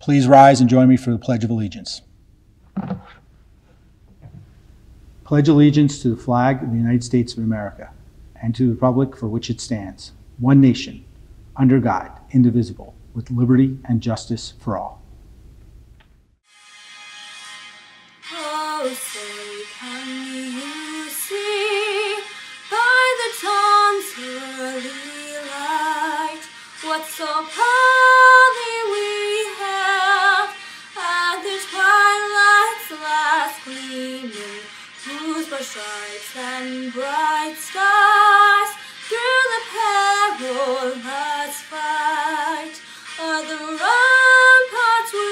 Please rise and join me for the Pledge of Allegiance. Pledge allegiance to the flag of the United States of America and to the republic for which it stands, one nation, under God, indivisible, with liberty and justice for all. Oh, say can you see by the dawn's early light what so proudly we hailed at the twilight's last gleaming, whose broad stripes and bright stars through the perilous fight o'er the ramparts we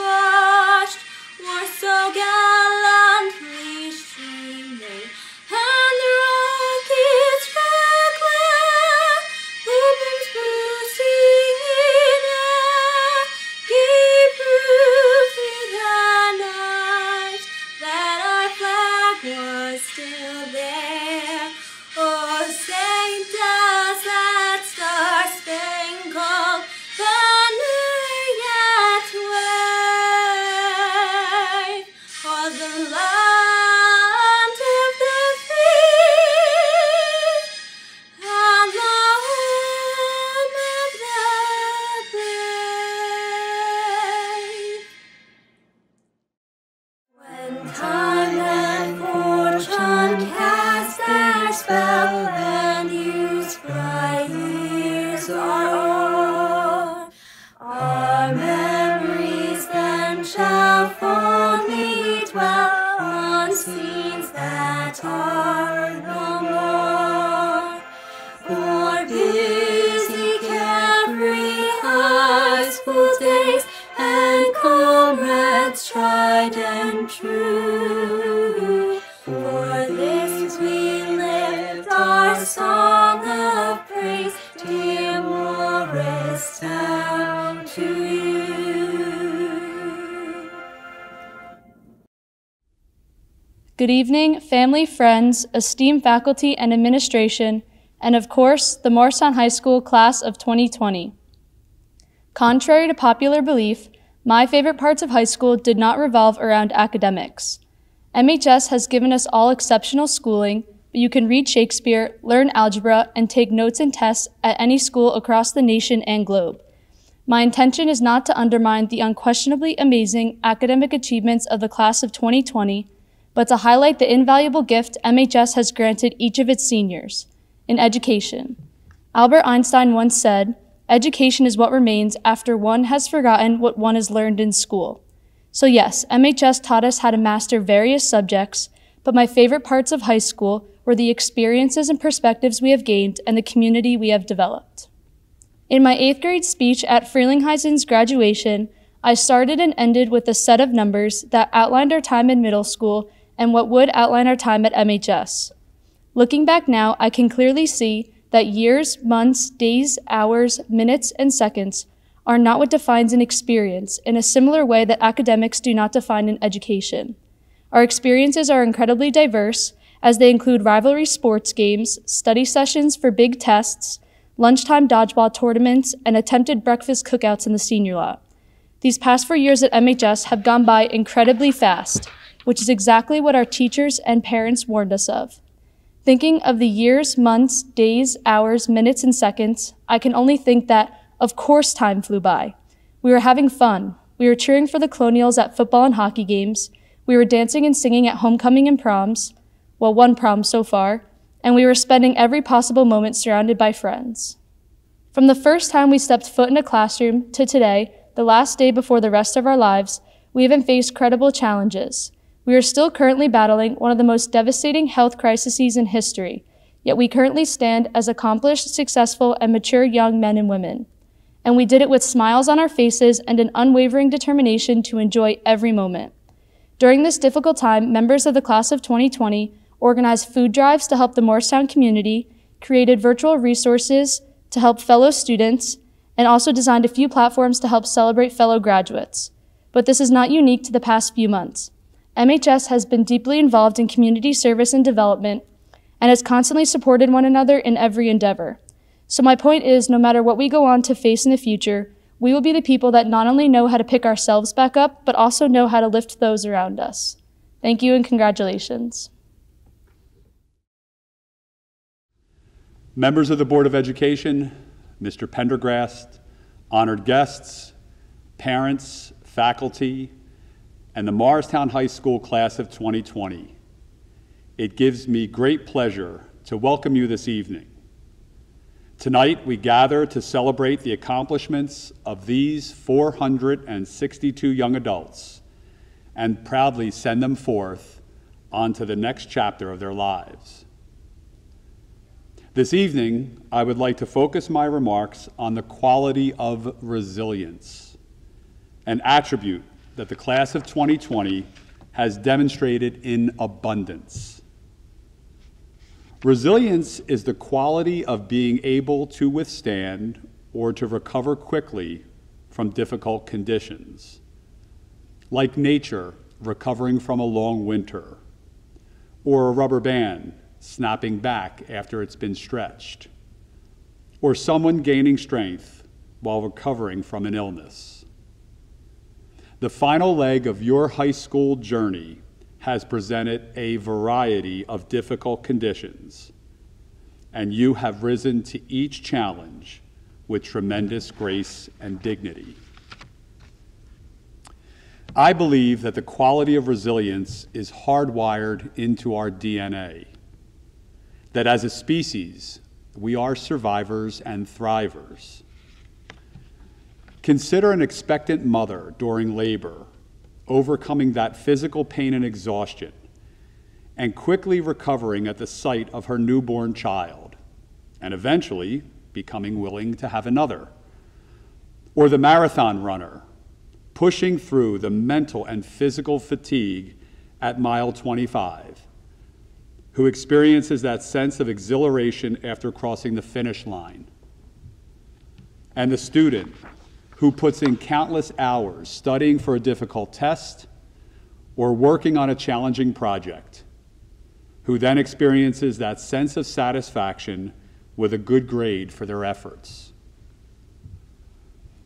watched were so gallantly streaming, and the rocket's red glare, open bursting in air, gave proof through the night that our scenes that are no more. For busy, carefree high school days and comrades tried and true. For this we lift our song of praise, dear Morristown, to you. Good evening, family, friends, esteemed faculty and administration, and of course, the Morristown High School class of 2020. Contrary to popular belief, my favorite parts of high school did not revolve around academics. MHS has given us all exceptional schooling, but you can read Shakespeare, learn algebra, and take notes and tests at any school across the nation and globe. My intention is not to undermine the unquestionably amazing academic achievements of the class of 2020, but to highlight the invaluable gift MHS has granted each of its seniors, in education. Albert Einstein once said, "Education is what remains after one has forgotten what one has learned in school." So yes, MHS taught us how to master various subjects, but my favorite parts of high school were the experiences and perspectives we have gained and the community we have developed. In my 8th grade speech at Frelinghuysen's graduation, I started and ended with a set of numbers that outlined our time in middle school and what would outline our time at MHS. Looking back now, I can clearly see that years, months, days, hours, minutes, and seconds are not what defines an experience in a similar way that academics do not define an education. Our experiences are incredibly diverse, as they include rivalry sports games, study sessions for big tests, lunchtime dodgeball tournaments, and attempted breakfast cookouts in the senior lot. These past 4 years at MHS have gone by incredibly fast, which is exactly what our teachers and parents warned us of. Thinking of the years, months, days, hours, minutes, and seconds, I can only think that, of course, time flew by. We were having fun. We were cheering for the Colonials at football and hockey games. We were dancing and singing at homecoming and proms, well, one prom so far, and we were spending every possible moment surrounded by friends. From the first time we stepped foot in a classroom to today, the last day before the rest of our lives, we have faced credible challenges. We are still currently battling one of the most devastating health crises in history, yet we currently stand as accomplished, successful, and mature young men and women. And we did it with smiles on our faces and an unwavering determination to enjoy every moment. During this difficult time, members of the class of 2020 organized food drives to help the Morristown community, created virtual resources to help fellow students, and also designed a few platforms to help celebrate fellow graduates. But this is not unique to the past few months. MHS has been deeply involved in community service and development and has constantly supported one another in every endeavor. So my point is, no matter what we go on to face in the future, we will be the people that not only know how to pick ourselves back up, but also know how to lift those around us. Thank you and congratulations. Members of the Board of Education, Mr. Pendergrast, honored guests, parents, faculty, and the Morristown High School class of 2020. It gives me great pleasure to welcome you this evening. Tonight, we gather to celebrate the accomplishments of these 462 young adults and proudly send them forth onto the next chapter of their lives. This evening, I would like to focus my remarks on the quality of resilience, an attribute that the class of 2020 has demonstrated in abundance. Resilience is the quality of being able to withstand or to recover quickly from difficult conditions, like nature recovering from a long winter, or a rubber band snapping back after it's been stretched, or someone gaining strength while recovering from an illness. The final leg of your high school journey has presented a variety of difficult conditions, and you have risen to each challenge with tremendous grace and dignity. I believe that the quality of resilience is hardwired into our DNA, that as a species, we are survivors and thrivers. Consider an expectant mother during labor, overcoming that physical pain and exhaustion, and quickly recovering at the sight of her newborn child, and eventually becoming willing to have another. Or the marathon runner, pushing through the mental and physical fatigue at mile 25, who experiences that sense of exhilaration after crossing the finish line. And the student who puts in countless hours studying for a difficult test or working on a challenging project, who then experiences that sense of satisfaction with a good grade for their efforts.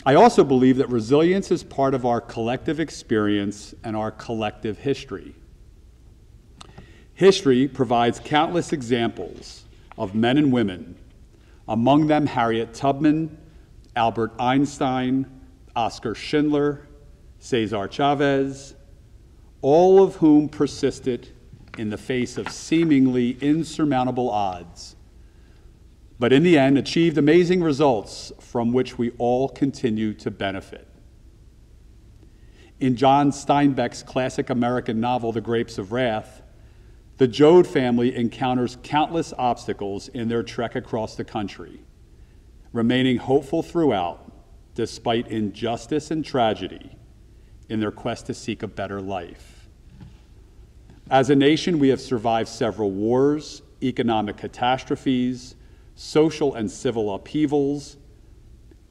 I also believe that resilience is part of our collective experience and our collective history. History provides countless examples of men and women, among them Harriet Tubman, Albert Einstein, Oskar Schindler, Cesar Chavez, all of whom persisted in the face of seemingly insurmountable odds, but in the end achieved amazing results from which we all continue to benefit. In John Steinbeck's classic American novel, The Grapes of Wrath, the Joad family encounters countless obstacles in their trek across the country, remaining hopeful throughout, despite injustice and tragedy, in their quest to seek a better life. As a nation, we have survived several wars, economic catastrophes, social and civil upheavals,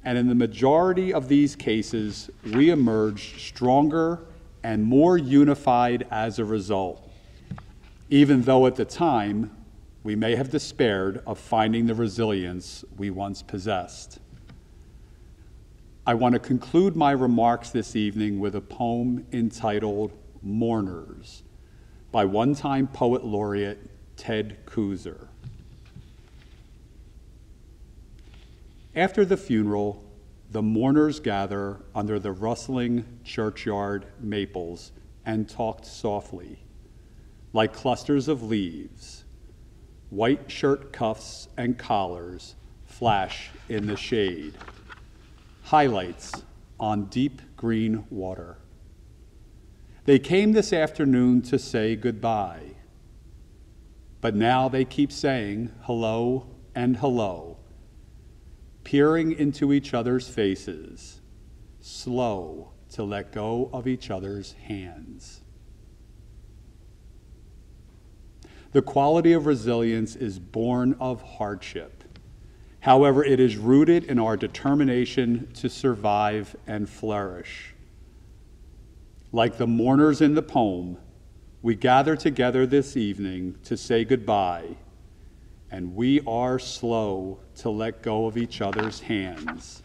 and in the majority of these cases, we emerged stronger and more unified as a result, even though at the time, we may have despaired of finding the resilience we once possessed. I want to conclude my remarks this evening with a poem entitled Mourners by one-time poet laureate Ted Kooser. After the funeral, the mourners gather under the rustling churchyard maples and talked softly, like clusters of leaves. White shirt cuffs and collars flash in the shade. Highlights on deep green water. They came this afternoon to say goodbye, but now they keep saying hello and hello, peering into each other's faces, slow to let go of each other's hands. The quality of resilience is born of hardship. However, it is rooted in our determination to survive and flourish. Like the mourners in the poem, we gather together this evening to say goodbye, and we are slow to let go of each other's hands.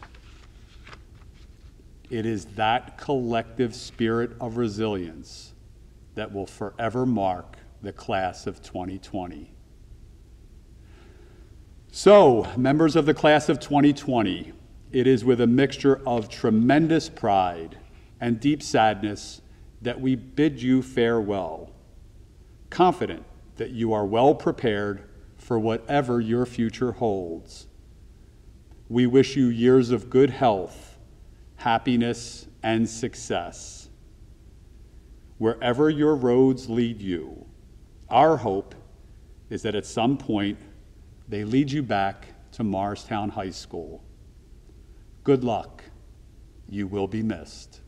It is that collective spirit of resilience that will forever mark the class of 2020. So, members of the class of 2020, it is with a mixture of tremendous pride and deep sadness that we bid you farewell, confident that you are well prepared for whatever your future holds. We wish you years of good health, happiness, and success. Wherever your roads lead you, our hope is that at some point they lead you back to Morristown High School. Good luck. You will be missed.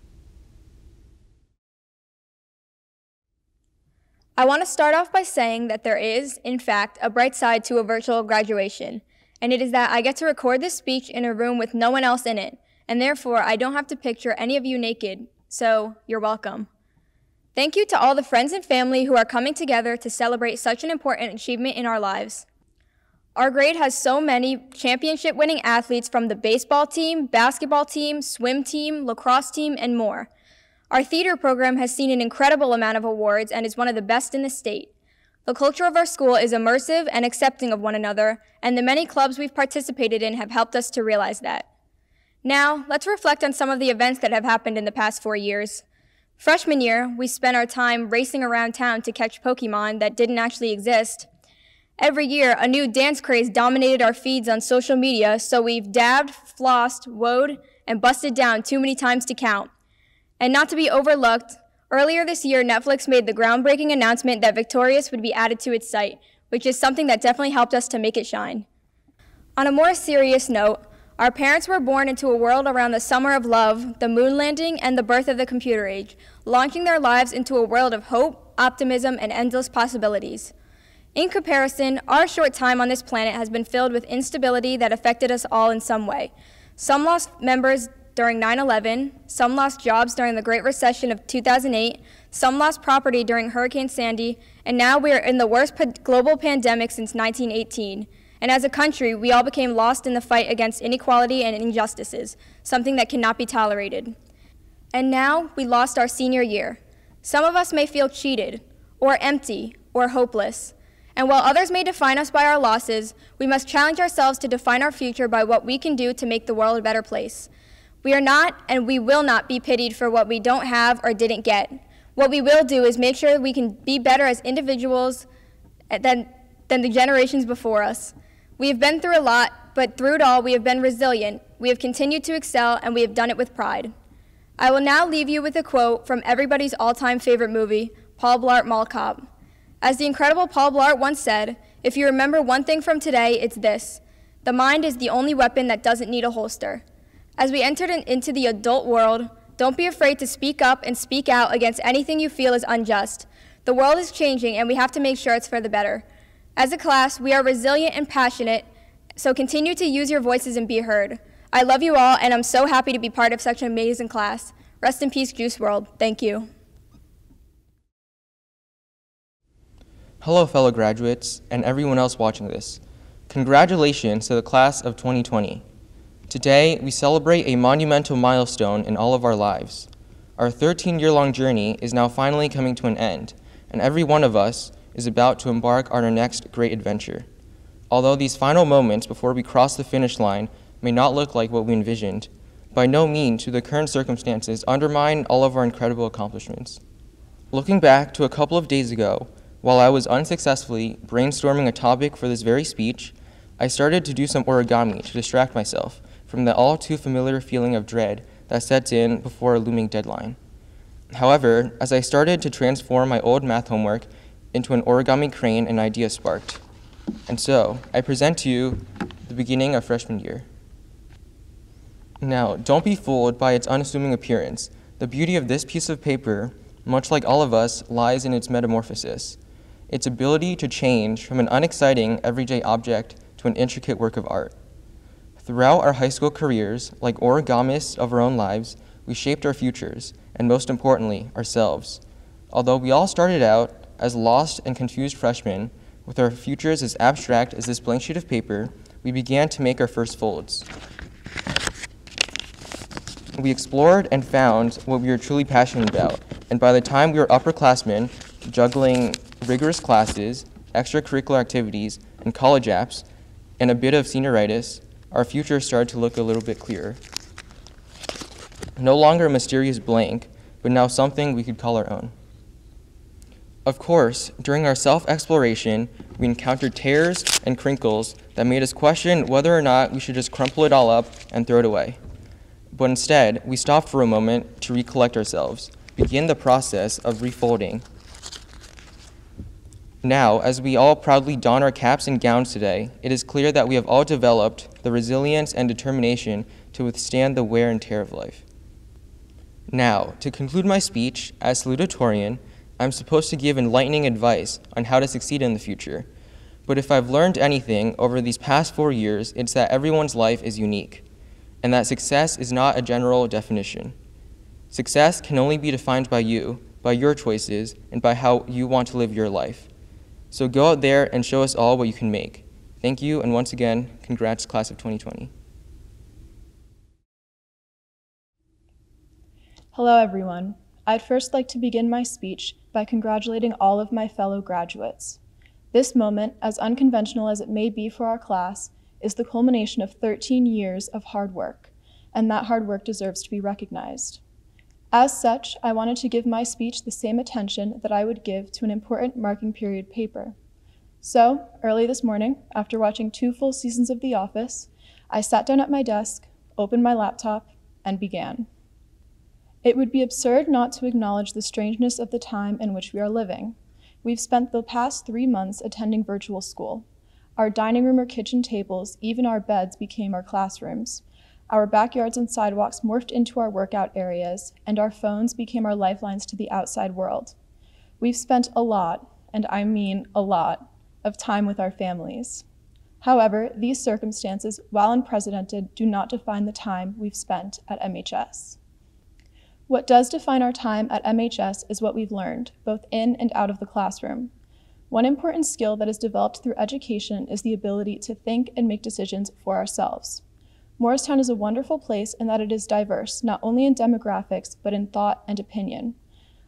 I want to start off by saying that there is, in fact, a bright side to a virtual graduation, and it is that I get to record this speech in a room with no one else in it, and therefore I don't have to picture any of you naked, so you're welcome. Thank you to all the friends and family who are coming together to celebrate such an important achievement in our lives. Our grade has so many championship-winning athletes from the baseball team, basketball team, swim team, lacrosse team, and more. Our theater program has seen an incredible amount of awards and is one of the best in the state. The culture of our school is immersive and accepting of one another, and the many clubs we've participated in have helped us to realize that. Now, let's reflect on some of the events that have happened in the past 4 years. Freshman year, we spent our time racing around town to catch Pokemon that didn't actually exist. Every year, a new dance craze dominated our feeds on social media, so we've dabbed, flossed, woed, and busted down too many times to count. And not to be overlooked, Earlier this year, Netflix made the groundbreaking announcement that Victorious would be added to its site, which is something that definitely helped us to make it shine. On a more serious note, our parents were born into a world around the summer of love, the moon landing, and the birth of the computer age, launching their lives into a world of hope, optimism, and endless possibilities. In comparison, our short time on this planet has been filled with instability that affected us all in some way. Some lost members during 9/11, some lost jobs during the Great Recession of 2008, some lost property during Hurricane Sandy, and now we are in the worst global pandemic since 1918. And as a country, we all became lost in the fight against inequality and injustices, something that cannot be tolerated. And now we lost our senior year. Some of us may feel cheated, or empty, or hopeless. And while others may define us by our losses, we must challenge ourselves to define our future by what we can do to make the world a better place. We are not and we will not be pitied for what we don't have or didn't get. What we will do is make sure we can be better as individuals than the generations before us. We have been through a lot, but through it all, we have been resilient. We have continued to excel, and we have done it with pride. I will now leave you with a quote from everybody's all-time favorite movie, Paul Blart Mall Cop. As the incredible Paul Blart once said, if you remember one thing from today, it's this: the mind is the only weapon that doesn't need a holster. As we entered into the adult world, don't be afraid to speak up and speak out against anything you feel is unjust. The world is changing, and we have to make sure it's for the better. As a class, we are resilient and passionate, so continue to use your voices and be heard. I love you all, and I'm so happy to be part of such an amazing class. Rest in peace, Juice WRLD. Thank you. Hello, fellow graduates, and everyone else watching this. Congratulations to the class of 2020. Today, we celebrate a monumental milestone in all of our lives. Our 13-year-long journey is now finally coming to an end, and every one of us is about to embark on our next great adventure. Although these final moments before we cross the finish line may not look like what we envisioned, by no means do the current circumstances undermine all of our incredible accomplishments. Looking back to a couple of days ago, while I was unsuccessfully brainstorming a topic for this very speech, I started to do some origami to distract myself from the all too familiar feeling of dread that sets in before a looming deadline. However, as I started to transform my old math homework into an origami crane, an idea sparked. And so, I present to you the beginning of freshman year. Now, don't be fooled by its unassuming appearance. The beauty of this piece of paper, much like all of us, lies in its metamorphosis, its ability to change from an unexciting everyday object to an intricate work of art. Throughout our high school careers, like origamists of our own lives, we shaped our futures, and most importantly, ourselves. Although we all started out as lost and confused freshmen, with our futures as abstract as this blank sheet of paper, we began to make our first folds. We explored and found what we were truly passionate about, and by the time we were upperclassmen, juggling rigorous classes, extracurricular activities, and college apps, and a bit of senioritis, our future started to look a little bit clearer. No longer a mysterious blank, but now something we could call our own. Of course, during our self-exploration, we encountered tears and crinkles that made us question whether or not we should just crumple it all up and throw it away. But instead, we stopped for a moment to recollect ourselves, begin the process of refolding. Now, as we all proudly don our caps and gowns today, it is clear that we have all developed the resilience and determination to withstand the wear and tear of life. Now, to conclude my speech, as salutatorian, I'm supposed to give enlightening advice on how to succeed in the future. But if I've learned anything over these past 4 years, it's that everyone's life is unique, and that success is not a general definition. Success can only be defined by you, by your choices, and by how you want to live your life. So go out there and show us all what you can make. Thank you, and once again, congrats, class of 2020. Hello, everyone. I'd first like to begin my speech by congratulating all of my fellow graduates. This moment, as unconventional as it may be for our class, is the culmination of 13 years of hard work, and that hard work deserves to be recognized. As such, I wanted to give my speech the same attention that I would give to an important marking period paper. So, early this morning, after watching 2 full seasons of The Office, I sat down at my desk, opened my laptop, and began. It would be absurd not to acknowledge the strangeness of the time in which we are living. We've spent the past 3 months attending virtual school. Our dining room or kitchen tables, even our beds, became our classrooms. Our backyards and sidewalks morphed into our workout areas, and our phones became our lifelines to the outside world. We've spent a lot, and I mean a lot, of time with our families. However, these circumstances, while unprecedented, do not define the time we've spent at MHS. What does define our time at MHS is what we've learned, both in and out of the classroom. One important skill that is developed through education is the ability to think and make decisions for ourselves. Morristown is a wonderful place in that it is diverse, not only in demographics, but in thought and opinion.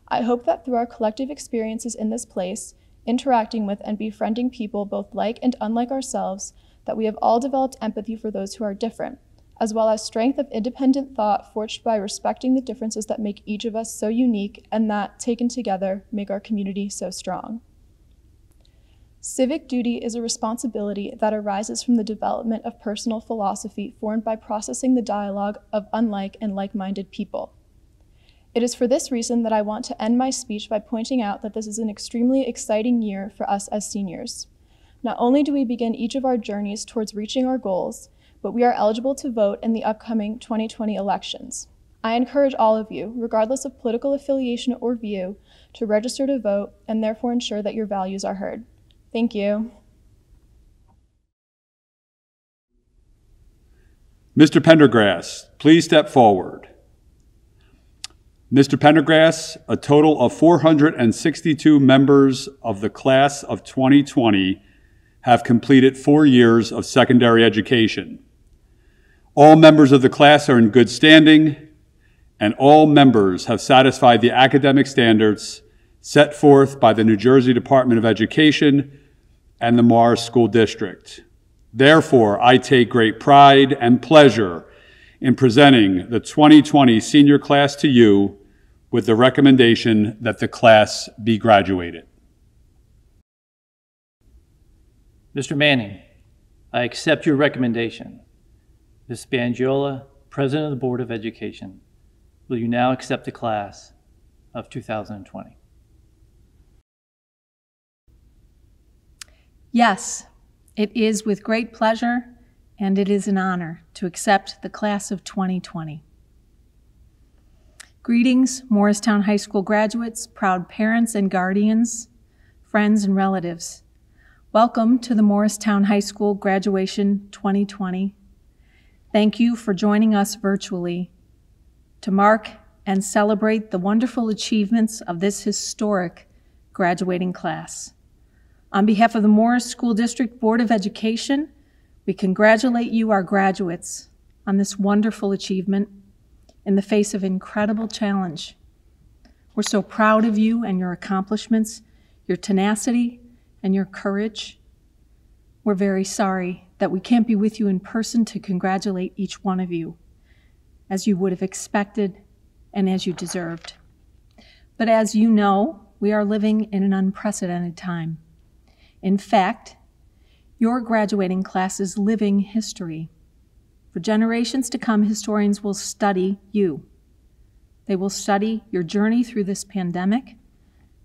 I hope that through our collective experiences in this place, interacting with and befriending people both like and unlike ourselves, that we have all developed empathy for those who are different, as well as strength of independent thought forged by respecting the differences that make each of us so unique and that, taken together, make our community so strong. Civic duty is a responsibility that arises from the development of personal philosophy formed by processing the dialogue of unlike and like-minded people. It is for this reason that I want to end my speech by pointing out that this is an extremely exciting year for us as seniors. Not only do we begin each of our journeys towards reaching our goals, but we are eligible to vote in the upcoming 2020 elections. I encourage all of you, regardless of political affiliation or view, to register to vote and therefore ensure that your values are heard. Thank you. Mr. Pendergrass, please step forward. Mr. Pendergrass, a total of 462 members of the class of 2020 have completed 4 years of secondary education. All members of the class are in good standing, and all members have satisfied the academic standards set forth by the New Jersey Department of Education and the Morris School District. Therefore, I take great pride and pleasure in presenting the 2020 senior class to you with the recommendation that the class be graduated. Mr. Manning, I accept your recommendation. Ms. Spangiola, President of the Board of Education, will you now accept the class of 2020? Yes, it is with great pleasure, and it is an honor to accept the class of 2020. Greetings, Morristown High School graduates, proud parents and guardians, friends and relatives. Welcome to the Morristown High School Graduation 2020. Thank you for joining us virtually to mark and celebrate the wonderful achievements of this historic graduating class. On behalf of the Morris School District Board of Education, we congratulate you, our graduates, on this wonderful achievement in the face of incredible challenge. We're so proud of you and your accomplishments, your tenacity, and your courage. We're very sorry that we can't be with you in person to congratulate each one of you, as you would have expected and as you deserved. But as you know, we are living in an unprecedented time. In fact, your graduating class is living history. For generations to come, historians will study you. They will study your journey through this pandemic,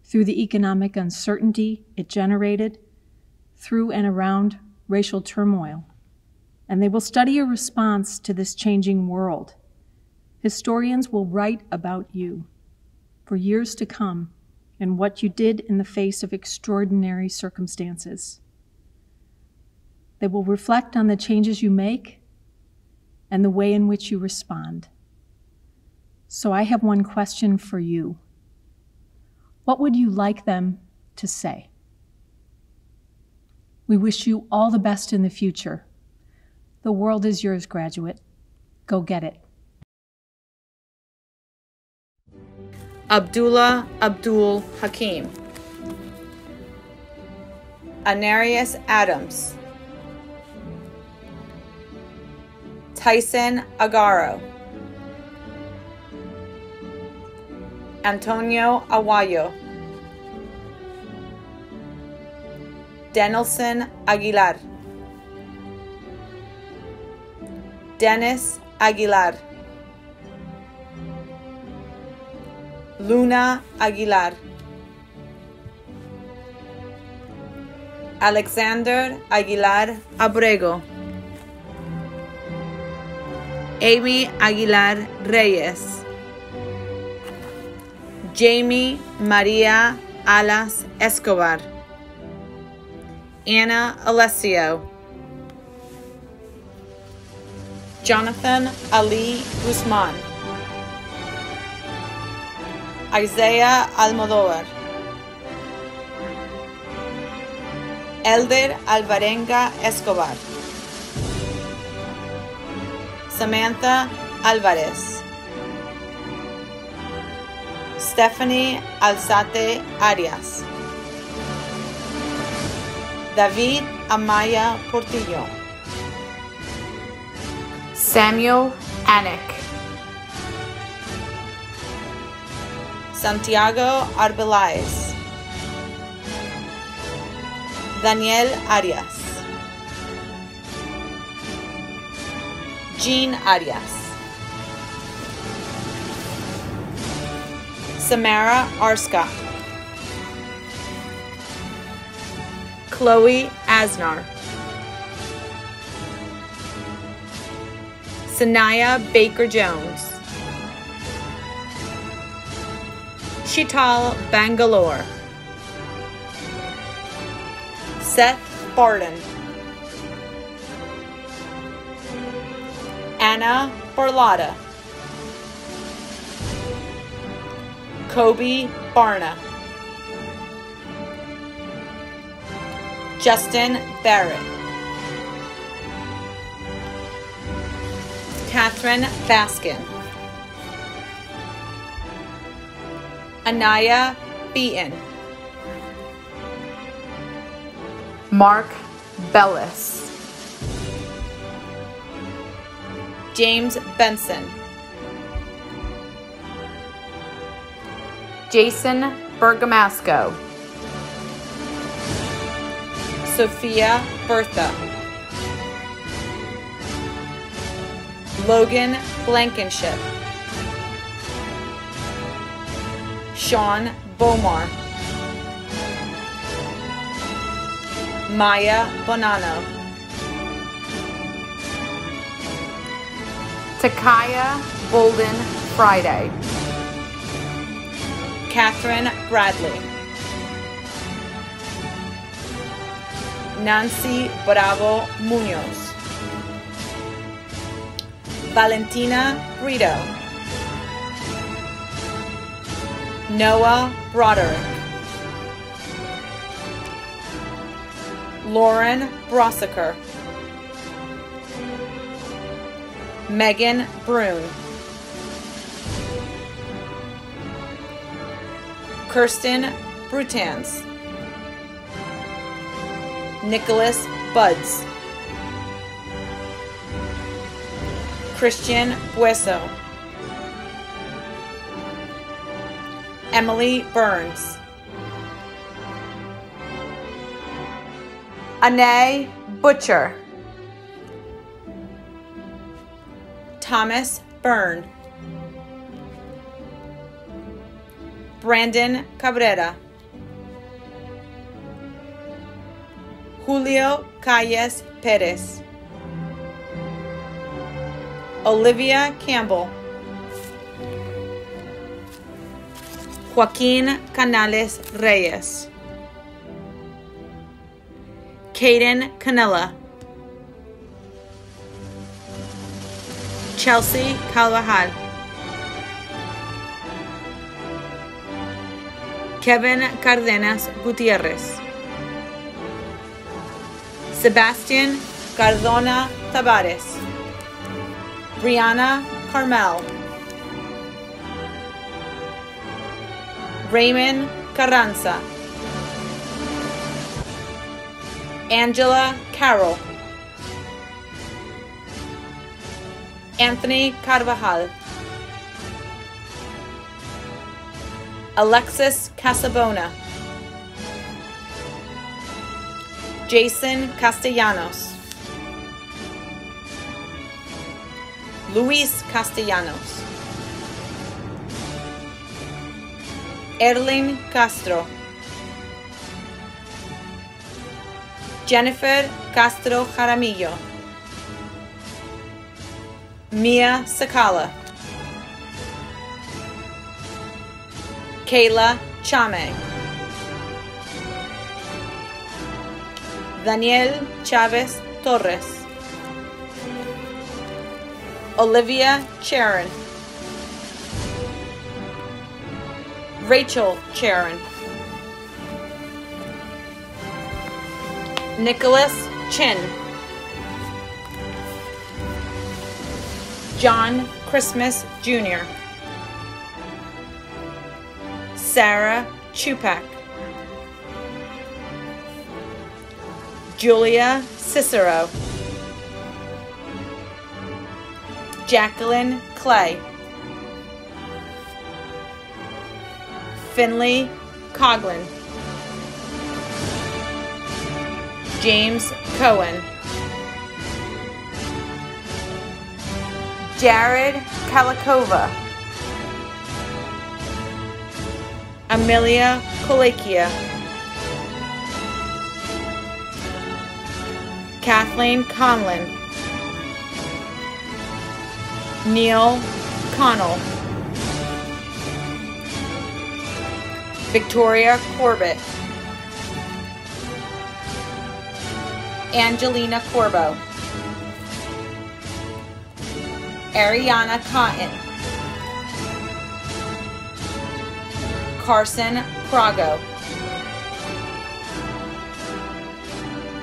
through the economic uncertainty it generated, through and around racial turmoil. And they will study your response to this changing world. Historians will write about you for years to come and what you did in the face of extraordinary circumstances. They will reflect on the changes you make and the way in which you respond. So I have one question for you. What would you like them to say? We wish you all the best in the future. The world is yours, graduate. Go get it. Abdullah Abdul Hakim. Anarias Adams. Tyson Agaro. Antonio Aguayo. Denelson Aguilar. Dennis Aguilar. Luna Aguilar, Alexander Aguilar Abrego, Amy Aguilar Reyes, Jamie Maria Alas Escobar, Anna Alessio, Jonathan Ali Guzman, Isaiah Almodóvar, Elder Alvarenga Escobar, Samantha Alvarez, Stephanie Alzate Arias, David Amaya Portillo, Samuel Anik, Santiago Arbeláez, Daniel Arias, Jean Arias, Samara Arska, Chloe Asnar, Sanaya Baker-Jones, Shital Bangalore, Seth Barden, Anna Barlotta, Kobe Barna, Justin Barrett, Catherine Baskin, Anaya Beaton, Mark Bellis, James Benson, Jason Bergamasco, Sophia Bertha, Logan Blankenship, Sean Bomar, Maya Bonanno, Takaya Bolden Friday, Catherine Bradley, Nancy Bravo Munoz, Valentina Brito, Noah Broderick, Lauren Brossiker, Megan Brune, Kirsten Brutans, Nicholas Buds, Christian Bueso, Emily Burns, Anae Butcher, Thomas Byrne, Brandon Cabrera, Julio Calles Perez, Olivia Campbell, Joaquin Canales Reyes, Caden Canella, Chelsea Carvajal, Kevin Cardenas Gutierrez, Sebastian Cardona Tavares, Brianna Carmel, Raymond Carranza, Angela Carroll, Anthony Carvajal, Alexis Casabona, Jason Castellanos, Luis Castellanos, Erling Castro, Jennifer Castro Jaramillo, Mia Sakala, Kayla Chame, Daniel Chavez Torres, Olivia Charon, Rachel Charon, Nicholas Chin, John Christmas Jr., Sarah Chupak, Julia Cicero, Jacqueline Clay, Finley Coughlin, James Cohen, Jared Kalikova, Amelia Kolakia, Kathleen Conlon, Neil Connell, Victoria Corbett, Angelina Corbo, Ariana Cotton, Carson Prago,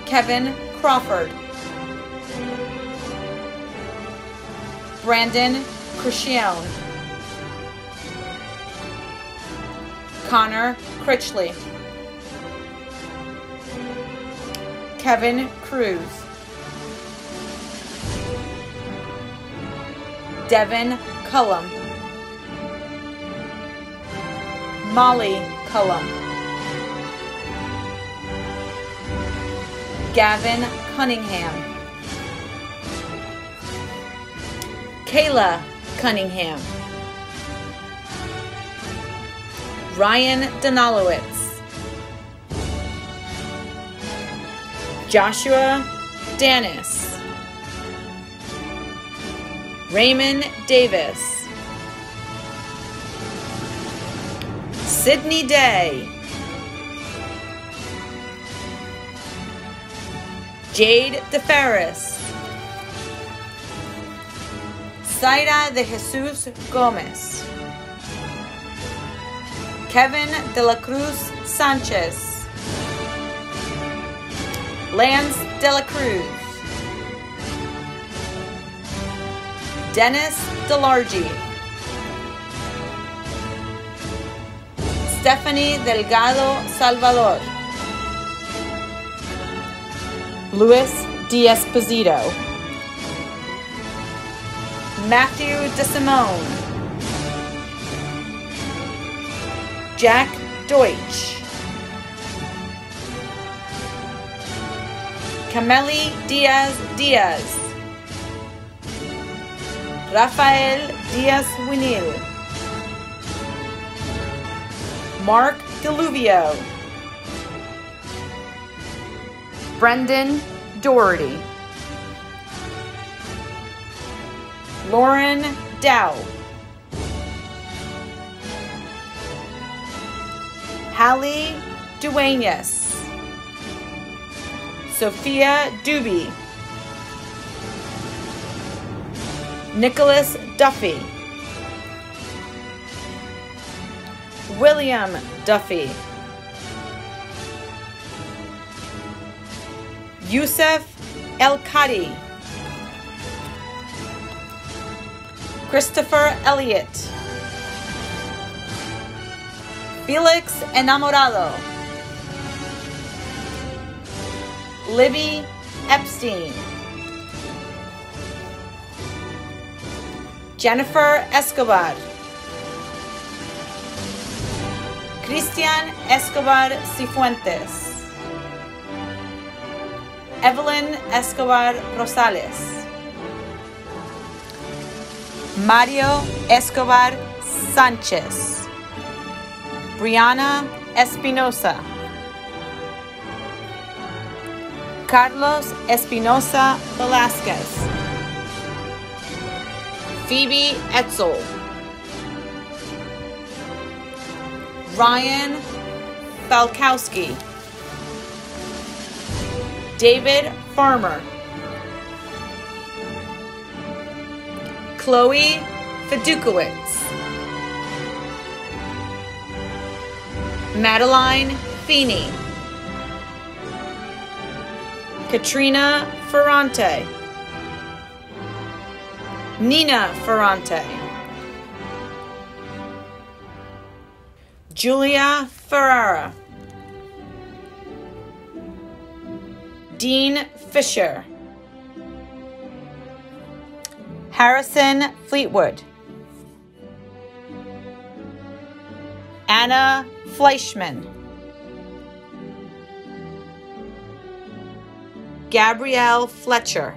Kevin Crawford, Brandon Crescione, Connor Critchley, Kevin Cruz, Devin Cullum, Molly Cullum, Gavin Cunningham, Kayla Cunningham, Ryan Donalowitz, Joshua Danis, Raymond Davis, Sydney Day, Jade DeFerris, Zaira de Jesus Gomez, Kevin de la Cruz Sanchez, Lance de la Cruz, Dennis DeLargy, Stephanie Delgado Salvador, Luis D'Esposito, Matthew DeSimone, Jack Deutsch, Cameli Diaz, Rafael Diaz-Winil, Mark Deluvio, Brendan Doherty, Lauren Dow, Hallie Duenas, Sophia Doobie, Nicholas Duffy, William Duffy, Yusuf El Khadi, Christopher Elliott, Felix Enamorado, Libby Epstein, Jennifer Escobar, Christian Escobar Cifuentes, Evelyn Escobar Rosales, Mario Escobar Sanchez, Brianna Espinosa, Carlos Espinosa Velasquez, Phoebe Etzel, Ryan Falkowski, David Farmer, Chloe Fedukowicz, Madeline Feeney, Katrina Ferrante, Nina Ferrante, Julia Ferrara, Dean Fisher, Harrison Fleetwood, Anna Fleischman, Gabrielle Fletcher,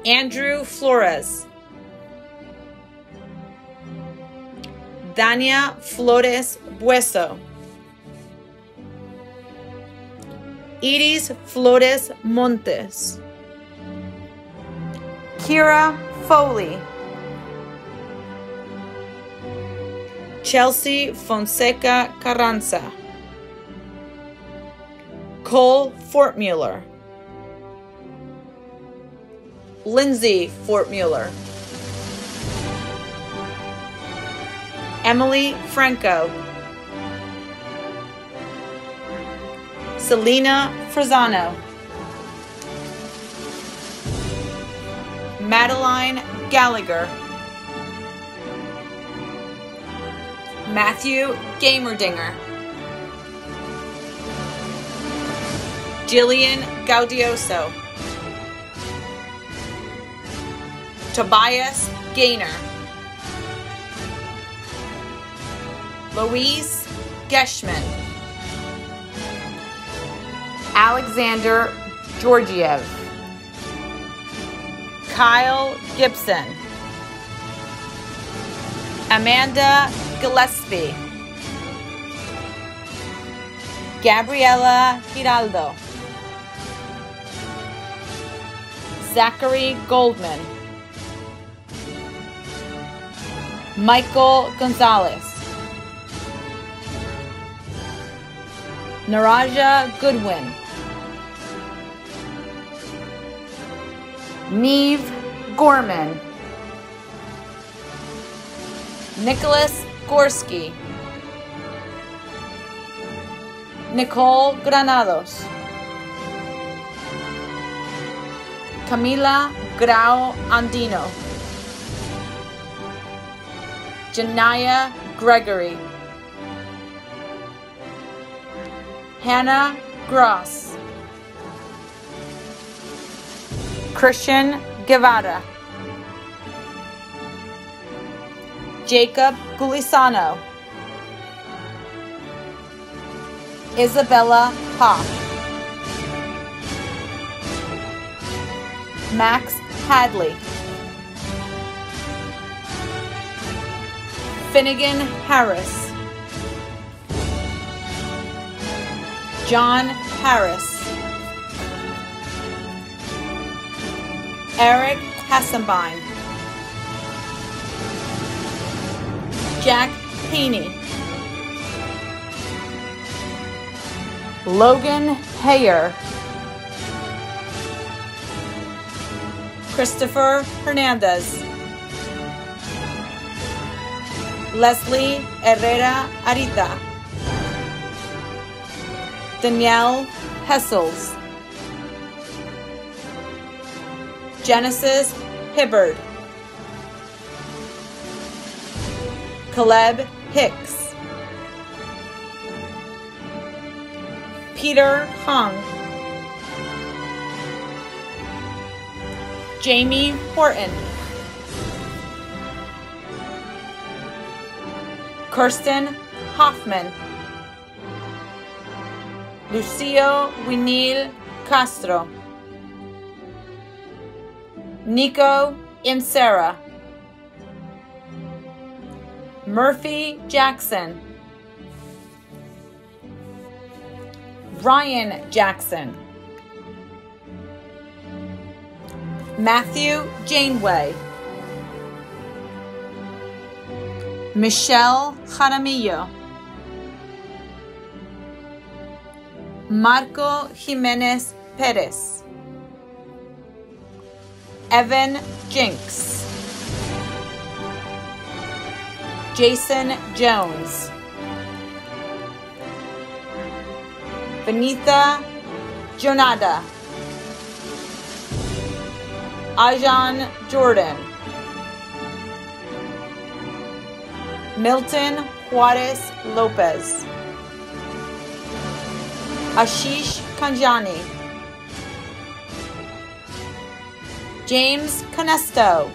Andrew Flores, Dania Flores Bueso, Iris Flores Montes, Kira Foley, Chelsea Fonseca Carranza, Cole Fortmuller, Lindsay Fortmuller, Emily Franco, Selena Frazano, Madeline Gallagher, Matthew Gamerdinger, Jillian Gaudioso, Tobias Gaynor, Louise Geschman, Alexander Georgiev, Kyle Gibson, Amanda Gillespie, Gabriela Giraldo, Zachary Goldman, Michael Gonzalez, Naraja Goodwin, Neve Gorman, Nicholas Gorski, Nicole Granados, Camila Grau Andino, Janaya Gregory, Hannah Gross, Christian Guevara, Jacob Gulisano, Isabella Hoff, Max Hadley, Finnegan Harris, John Harris, Eric Hassenbein, Jack Haney, Logan Hayer, Christopher Hernandez, Leslie Herrera Arita, Danielle Hessels, Genesis Hibbard, Caleb Hicks, Peter Hung, Jamie Horton, Kirsten Hoffman, Lucio Winil Castro, Nico Imsera, Murphy Jackson, Ryan Jackson, Matthew Janeway, Michelle Jaramillo, Marco Jimenez Perez, Evan Jinks, Jason Jones, Benita Jonada, Ajan Jordan, Milton Juarez Lopez, Ashish Kanjani, James Canesto,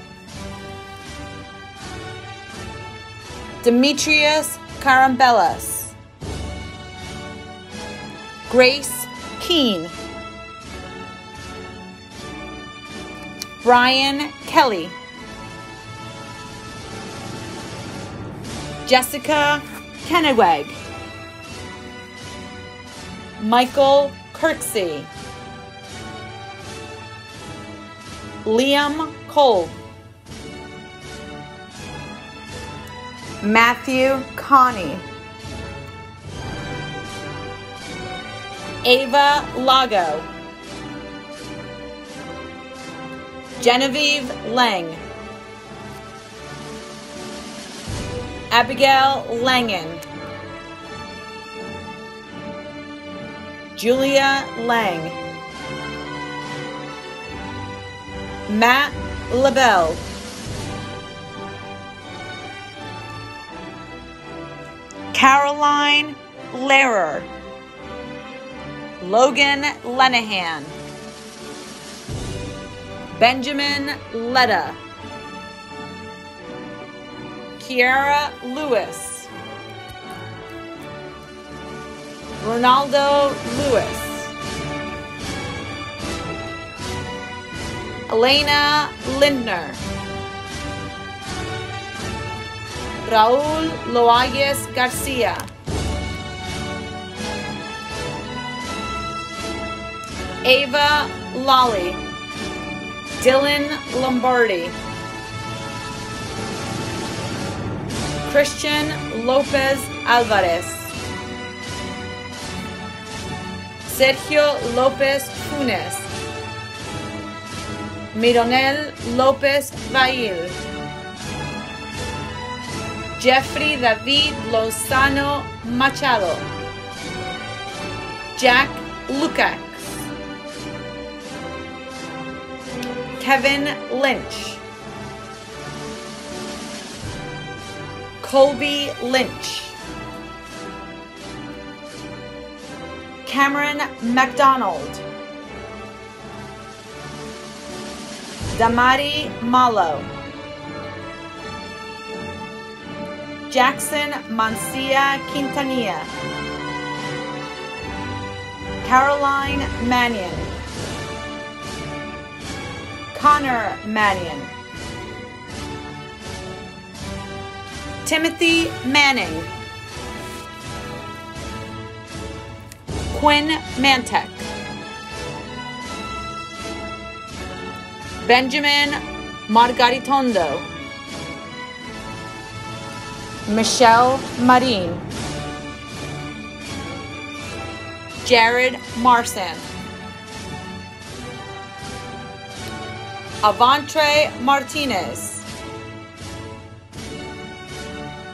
Demetrius Carambellas, Grace Keene, Brian Kelly, Jessica Kenneweg, Michael Kirksey, Liam Kolb, Matthew Connie, Ava Lago, Genevieve Lang, Abigail Langen, Julia Lang, Matt LaBelle, Caroline Lehrer, Logan Lenahan, Benjamin Letta, Kiara Lewis, Ronaldo Lewis, Elena Lindner, Raul Loayes Garcia, Ava Lolly, Dylan Lombardi, Christian Lopez Alvarez, Sergio Lopez Funes, Mironel Lopez Vail, Jeffrey David Lozano Machado, Jack Lukacs, Kevin Lynch, Colby Lynch, Cameron McDonald, Damari Malo, Jackson Mancia Quintanilla, Caroline Mannion, Connor Mannion, Timothy Manning, Quinn Mantek, Benjamin Margaritondo, Michelle Marin, Jared Marsan, Avantre Martinez,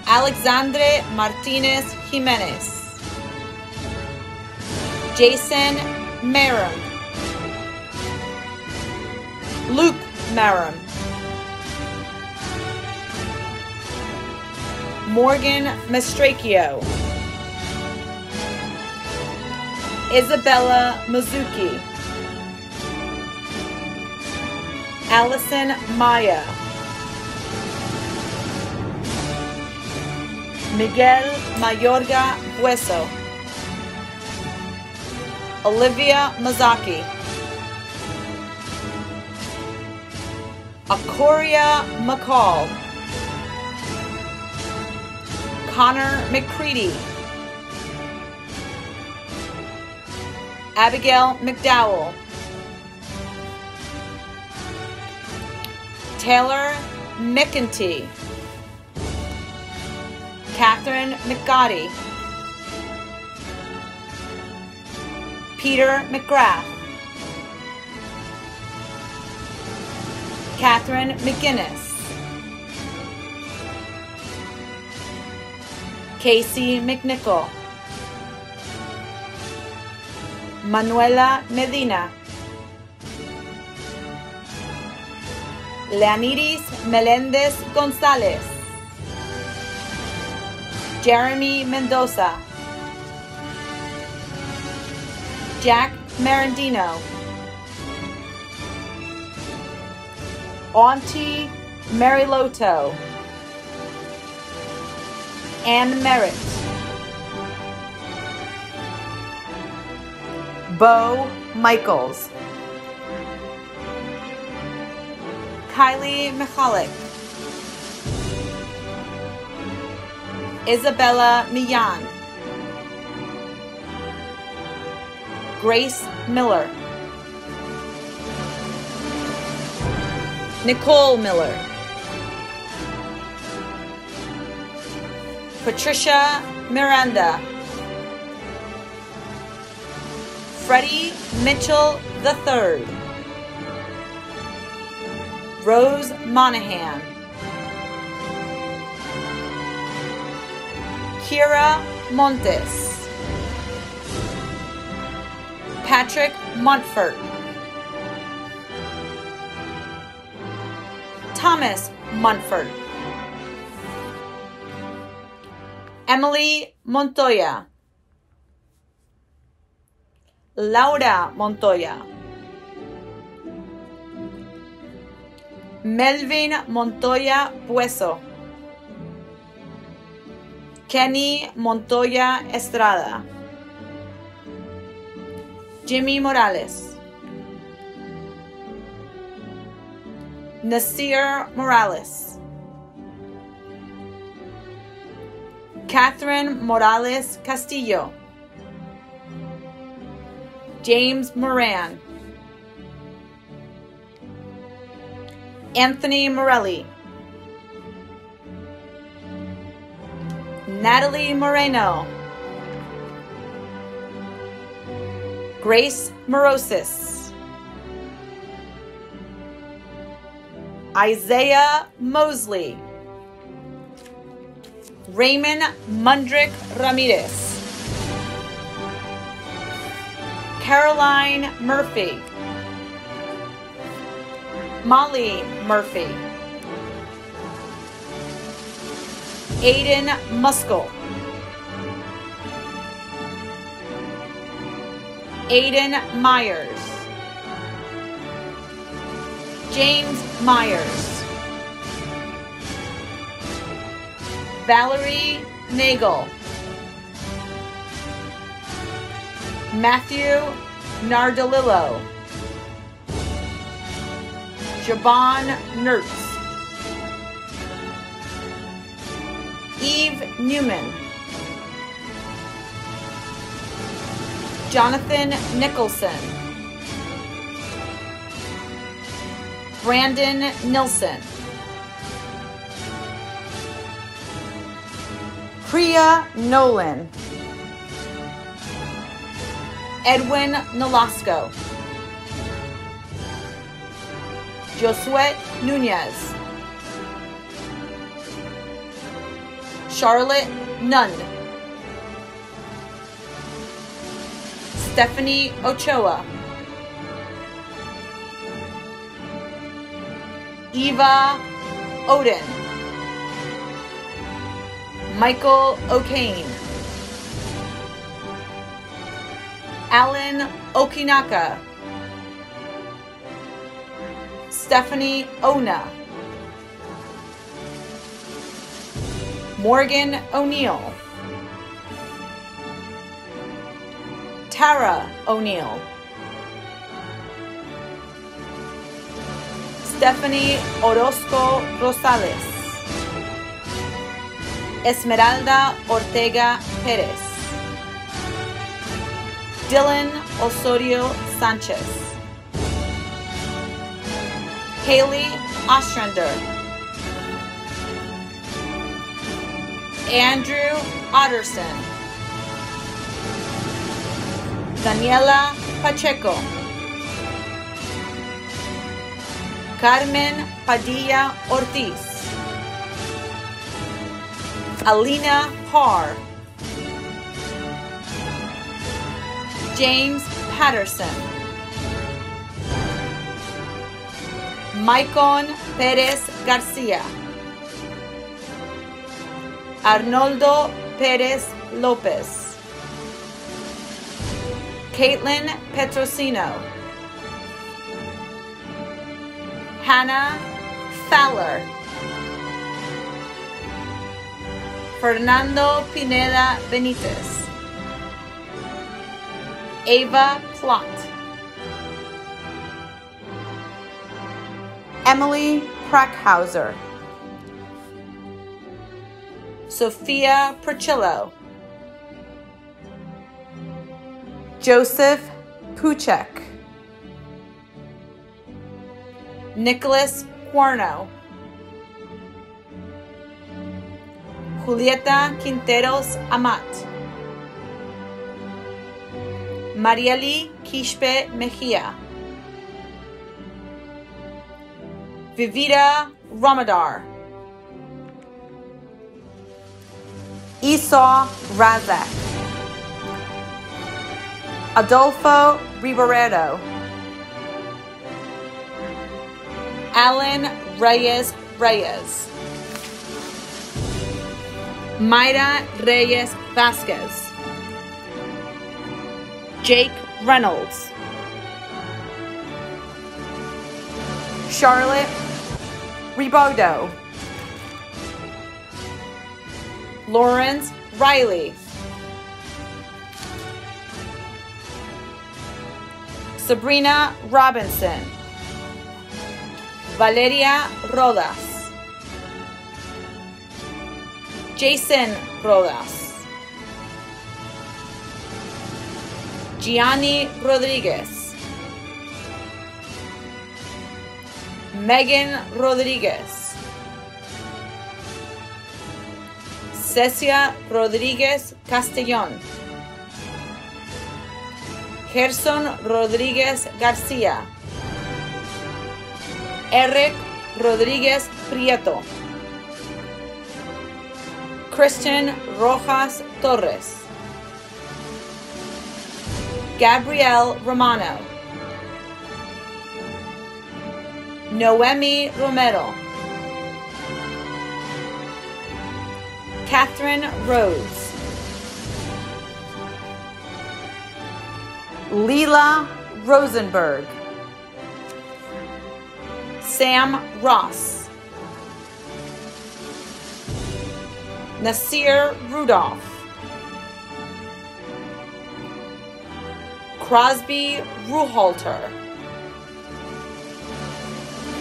Alexandre Martinez Jimenez, Jason Marum, Luke Marum, Morgan Mastracchio, Isabella Mizuki, Allison Maya, Miguel Mayorga Bueso, Olivia Mazaki, Akoria McCall, Connor McCready, Abigail McDowell, Taylor McEntee, Catherine McGotti, Peter McGrath, Catherine McGinnis, Casey McNichol, Manuela Medina, Leonidas Melendez Gonzalez, Jeremy Mendoza, Jack Marandino, Auntie Mary Loto, Ann Merritt, Bo Michaels, Kylie Michalik, Isabella Millan, Grace Miller, Nicole Miller, Patricia Miranda, Freddie Mitchell III, Rose Monahan, Kira Montes, Patrick Montfort, Thomas Montfort, Emily Montoya, Laura Montoya, Melvin Montoya Bueso, Kenny Montoya Estrada, Jimmy Morales, Nasir Morales, Catherine Morales Castillo, James Moran, Anthony Morelli, Natalie Moreno, Grace Morosis, Isaiah Mosley, Raymond Mundrick Ramirez, Caroline Murphy, Molly Murphy, Aiden Muskell, Aiden Myers, James Myers, Valerie Nagel, Matthew Nardolillo, Jabon Nertz, Eve Newman, Jonathan Nicholson, Brandon Nilsson, Priya Nolan, Edwin Nolasco, Josué Nunez, Charlotte Nunn, Stephanie Ochoa, Eva Odin, Michael O'Kane, Alan Okinaka, Stephanie Ona, Morgan O'Neill, Tara O'Neill, Stephanie Orozco Rosales, Esmeralda Ortega Perez, Dylan Osorio Sanchez, Haley Ostrander, Andrew Otterson, Daniela Pacheco, Carmen Padilla Ortiz, Alina Parr, James Patterson, Maicon Perez Garcia, Arnoldo Perez Lopez, Caitlin Petrosino, Hannah Fowler, Fernando Pineda Benitez, Ava Plott, Emily Prackhauser, Sophia Percillo, Joseph Puchek, Nicholas Cuerno, Julieta Quinteros Amat, Marieli Quispe Mejia, Vivita Ramadar, Esau Razak, Adolfo Ribeiro, Alan Reyes Reyes, Mayra Reyes Vasquez, Jake Reynolds, Charlotte Ribaudot, Lawrence Riley, Sabrina Robinson, Valeria Rodas, Jason Rodas, Gianni Rodriguez, Megan Rodriguez, Cecia Rodriguez Castellón, Gerson Rodriguez García, Eric Rodriguez Prieto, Christian Rojas Torres, Gabrielle Romano, Noemi Romero, Catherine Rhodes, Leela Rosenberg, Sam Ross, Nasir Rudolph, Crosby Ruhalter,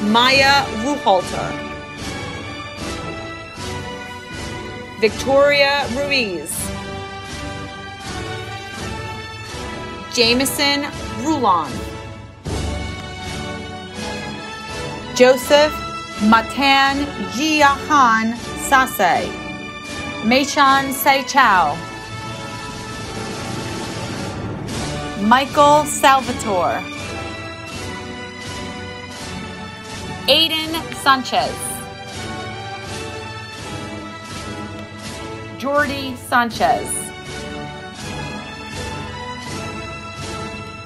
Maya Ruhalter, Victoria Ruiz, Jameson Rulon, Joseph Matan Jiahan Sase, Meichan Sei Chao, Michael Salvatore, Aiden Sanchez, Jordi Sanchez,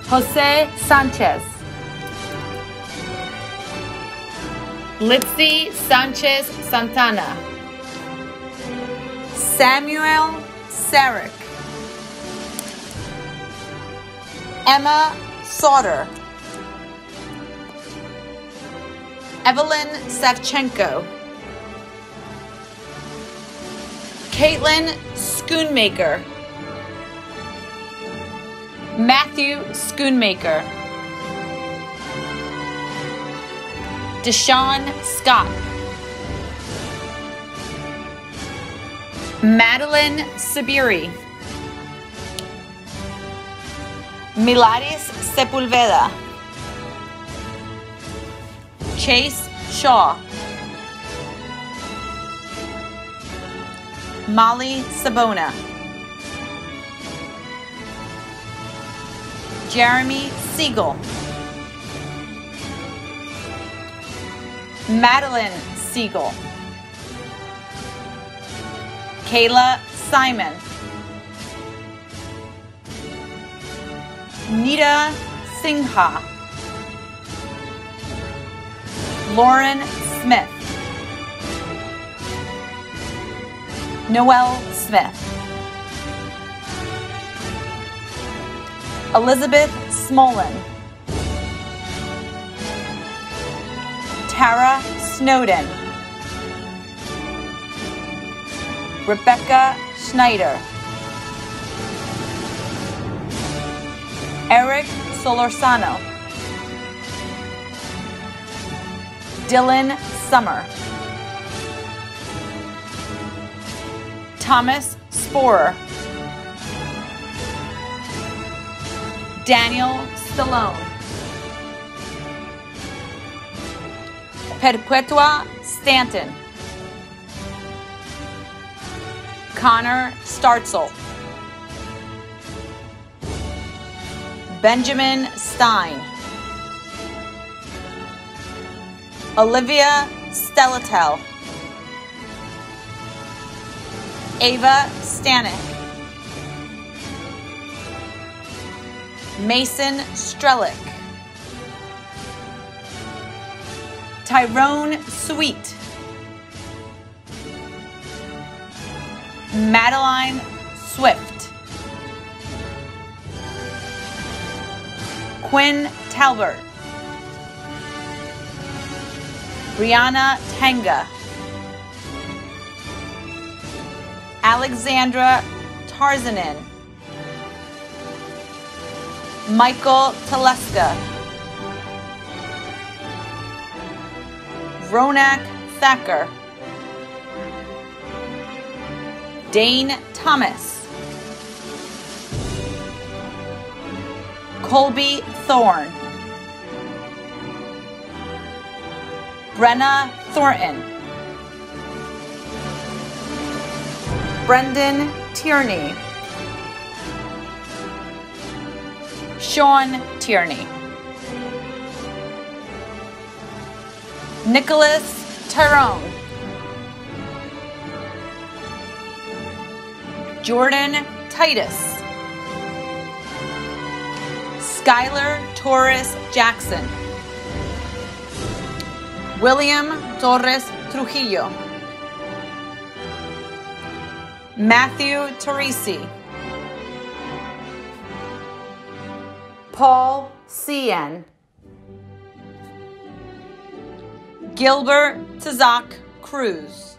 Jose Sanchez, Litzy Sanchez Santana, Samuel Sarek, Emma Sauter, Evelyn Savchenko, Caitlin Schoonmaker, Matthew Schoonmaker, Deshaun Scott, Madeline Sabiri. Milaris Sepulveda. Chase Shaw. Molly Sabona. Jeremy Siegel. Madeline Siegel. Kayla Simon. Nita Singha. Lauren Smith. Noelle Smith. Elizabeth Smolin. Tara Snowden. Rebecca Schneider. Eric Solorzano. Dylan Summer. Thomas Sporer. Daniel Stallone. Perpetua Stanton. Connor Startzel. Benjamin Stein. Olivia Stellatel. Ava Stanek. Mason Strelick. Tyrone Sweet. Madeline Swift. Quinn Talbert. Brianna Tanga. Alexandra Tarzanin. Michael Teleska. Ronak Thacker. Dane Thomas. Colby Thorne. Brenna Thornton. Brendan Tierney. Sean Tierney. Nicholas Tyrone. Jordan Titus. Skylar Torres Jackson. William Torres Trujillo. Matthew Teresi. Paul Cien. Gilbert Tazak Cruz.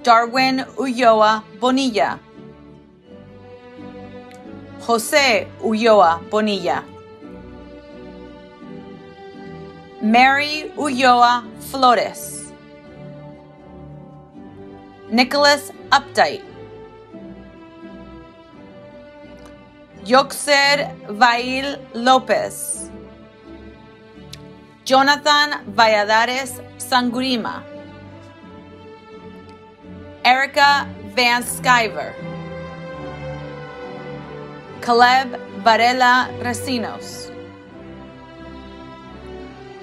Darwin Ulloa Bonilla. Jose Ulloa Bonilla. Mary Ulloa Flores. Nicholas Updike. Yoxer Vail Lopez. Jonathan Valladares Sangurima. Erica Van Skyver. Caleb Varela Recinos.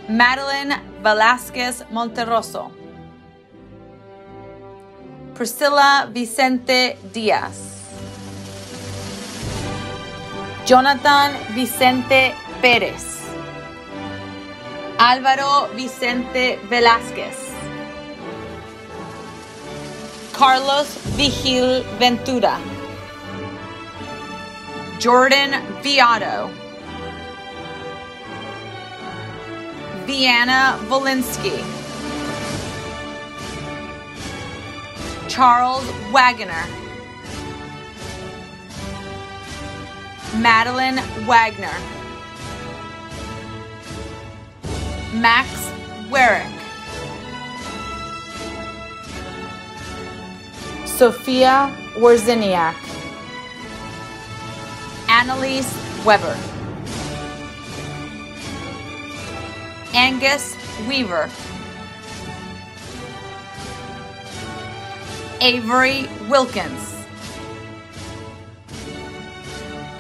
Madeline Velasquez Monterroso. Priscilla Vicente Diaz. Jonathan Vicente Pérez. Álvaro Vicente Velázquez. Carlos Vigil Ventura. Jordan Viado. Vienna Volinsky. Charles Wagoner. Madeline Wagner. Max Werrick. Sophia Wozniak, Annalise Weber, Angus Weaver, Avery Wilkins,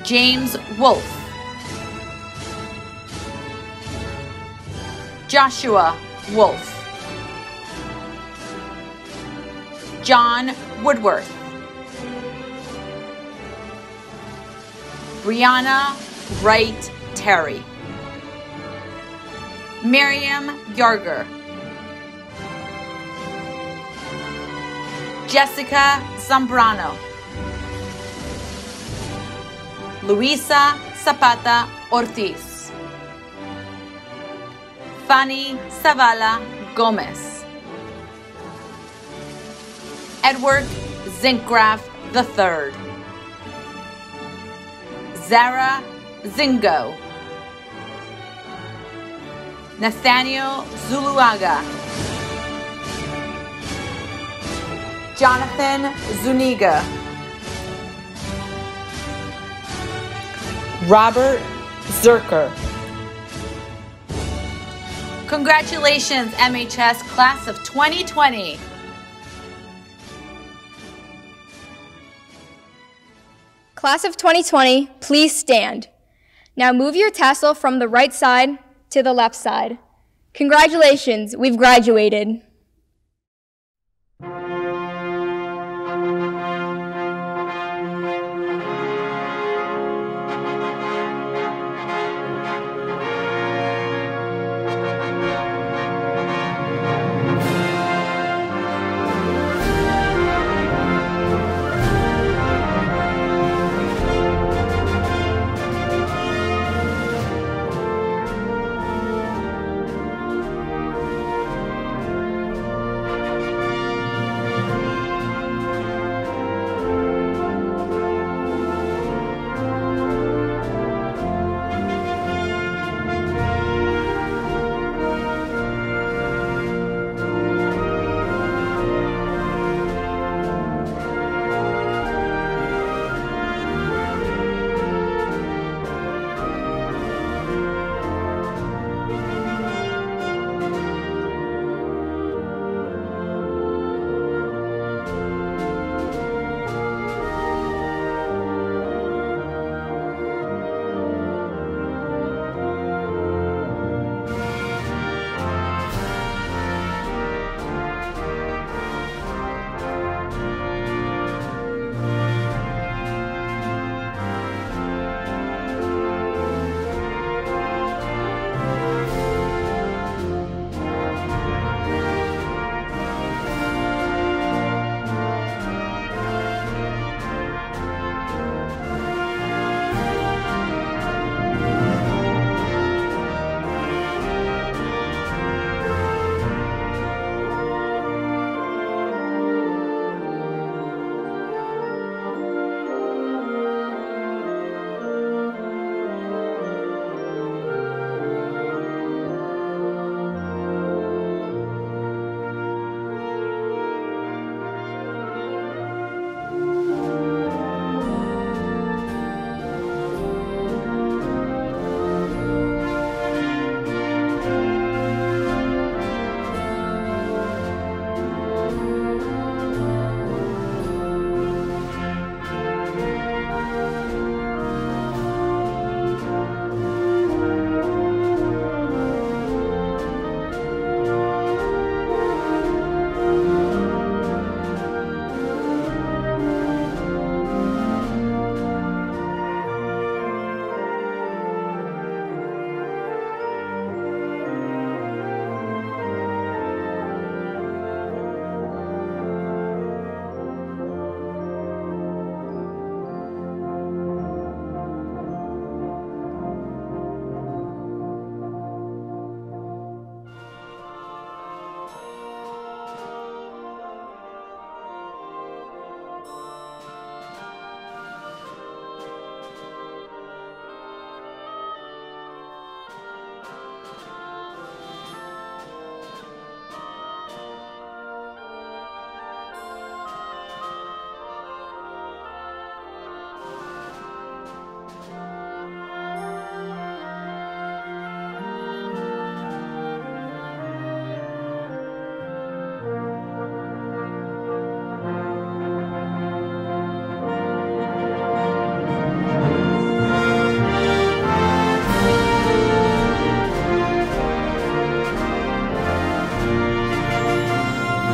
James Wolfe, Joshua Wolfe, John Woodworth, Brianna Wright Terry, Miriam Yarger, Jessica Zambrano, Luisa Zapata Ortiz, Fanny Zavala Gomez, Edward Zinkgraf III, Zara Zingo, Nathaniel Zuluaga, Jonathan Zuniga, Robert Zerker. Congratulations, MHS Class of 2020. Class of 2020, please stand. Now move your tassel from the right side to the left side. Congratulations, we've graduated.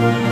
Amen.